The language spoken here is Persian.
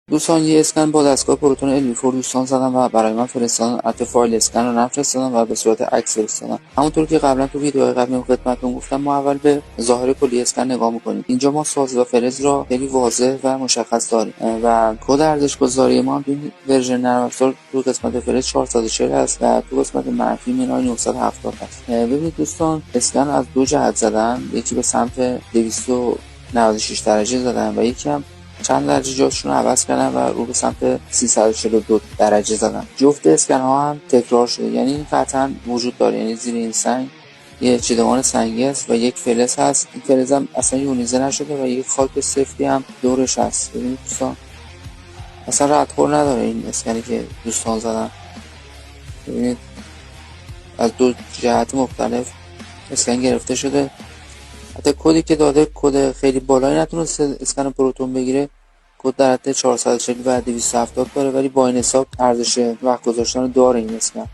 دوستان یه اسکن با دستگاه پروتون LV4 دوستان زدم و برای من فرستادن. البته فایل اسکن رو نفرستادن و به صورت عکس فرستادن. همونطور که قبلا تو ویدیوهای قبلی خدمتتون گفتم، ما اول به ظاهر کلی اسکن نگاه میکنیم. اینجا ما ساز و فرز را خیلی واضح و مشخص داریم و کد ارزش‌گذاری ما هم تو ورژن نرم افزار تو قسمت فرز 440 هست و تو قسمت منفی مینای 970 هست. ببینید دوستان، اسکن از دو جهت زدن، یکی به سمت 296 درجه زدن و یکی هم چند درجه جاشون رو عوض کردن و رو به سمت 342 درجه زدن. جفت اسکن ها هم تکرار شده، یعنی این قطعا وجود داره. یعنی زیر این سنگ یه چیدمان سنگی است و یک فلز هست. این فلز هم اصلا یونیزه نشده و یک خاک سفتی هم دورش هست. ببینید دوستان، اصلا ردخور نداره این اسکنی که دوستان زدن. ببینید از دو جهت مختلف اسکن گرفته شده. حتی کدی که داده کد خیلی بالایی نتونسته اسکن پروتون بگیره. کد در حد 440 و 270 داره، ولی با این حساب ارزش وقت گذاشتن داره این اسکن.